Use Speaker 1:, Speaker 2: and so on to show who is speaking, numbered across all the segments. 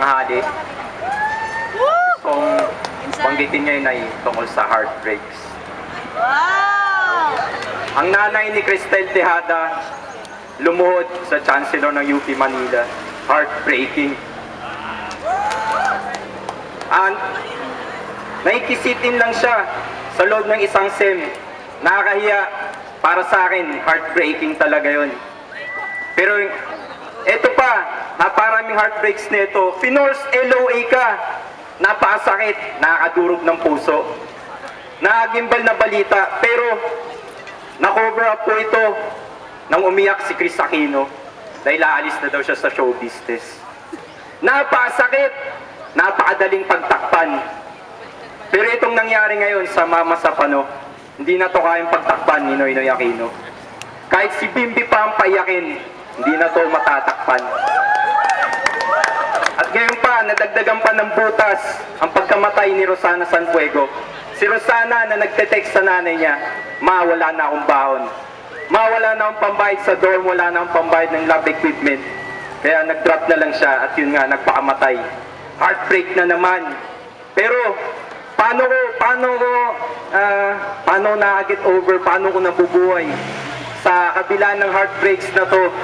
Speaker 1: tanghali. Kung banggitin ngayon ay tungkol sa heartbreaks.
Speaker 2: Wow!
Speaker 1: Ang nanay ni Cristel Tejada lumuhod sa Chancellor ng UP Manila. Heartbreaking. And naikisitin lang siya sa loob ng isang SEM. Nakakahiya. Para sa akin, heartbreaking talaga yun. Pero eto pa, naparaming heartbreaks nito. Finorce LOA ka. Napakasakit. Nakakadurog ng puso. Nakagimbal na balita. Pero na-cover up po ito nang umiyak si Chris Aquino dahil aalis na daw siya sa show business. Napakasakit. Napakadaling pagtakpan. Pero itong nangyari ngayon sa Mama Sapano, hindi na to kayang pagtakpan ni Noynoy Aquino. Kahit si Bimbi pa ang paiyakin, hindi na to matatakpan. At ngayon pa, nadagdagan pa ng butas ang pagkamatay ni Rosana Sanfuego. Si Rosana na nagte-text sa nanay niya, "Ma, wala na akong baon. Ma, wala na akong pambayad sa dorm, wala na akong pambayad ng lab equipment." Kaya nag-drop na lang siya at yun nga, nagpakamatay. Heartbreak na naman. Pero paano na-get over, paano ko nabubuhay sa kabila ng heartbreaks na to?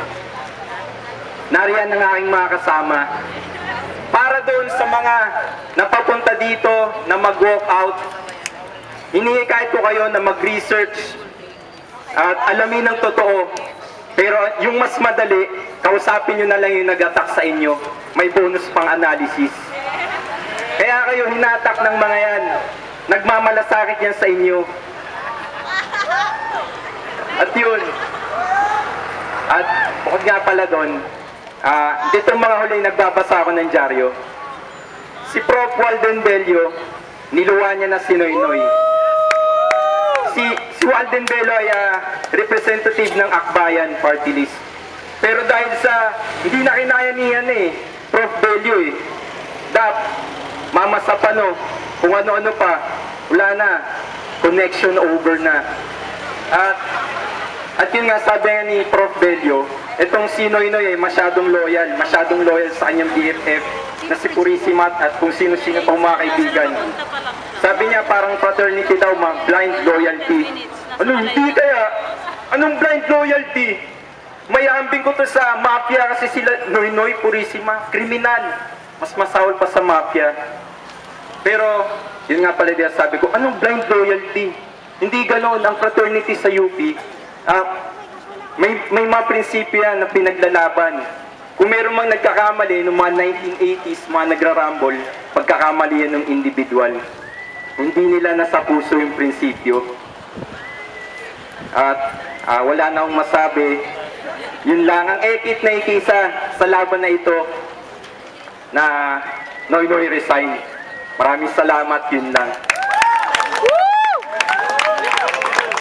Speaker 1: Nariyan ang aking mga kasama. Para doon sa mga napapunta dito na mag-walk out, hinihikayat ko kayo na mag-research at alamin ng totoo. Pero yung mas madali, kausapin nyo na lang yung nag-attack sa inyo. May bonus pang analysis. Kaya kayo hinatak ng mga yan. Nagmamalasakit yan sa inyo. At yun. At bukod nga pala doon, dito mga huli nagbabasa ako ng dyaryo. Si Prof. Walden Bello, niluwa niya na si Noynoy. Si Walden Bello ay representative ng Akbayan Party List. Pero dahil sa hindi na kinaya niyan Prof. Bello Mama Sapano, kung ano-ano pa, wala na, connection over na. At yun nga sabi nga ni Prof. Bello, itong si Noynoy ay masyadong loyal sa kanyang BFF na si Purisima at kung sino-sino pang mga kaibigan. Sabi niya parang fraternity daw, blind loyalty. Ano, hindi kaya? Anong blind loyalty? Mayambing ko to sa mafia kasi sila Noynoy, Purisima, kriminal. Mas masahol pa sa mafia. Pero, yun nga pala diya sabi ko, anong blind loyalty? Hindi ganoon ang fraternity sa UP. May mga prinsipyo yan na pinaglalaban. Kung meron mang nagkakamali noong mga 1980s, mga nagrarambol, pagkakamali yan ng individual. Hindi nila nasa puso yung prinsipyo. At wala na akong masabi. Yun lang, ang ekit na ikisa sa laban na ito na Noynoy resign. Maraming salamat, yun lang.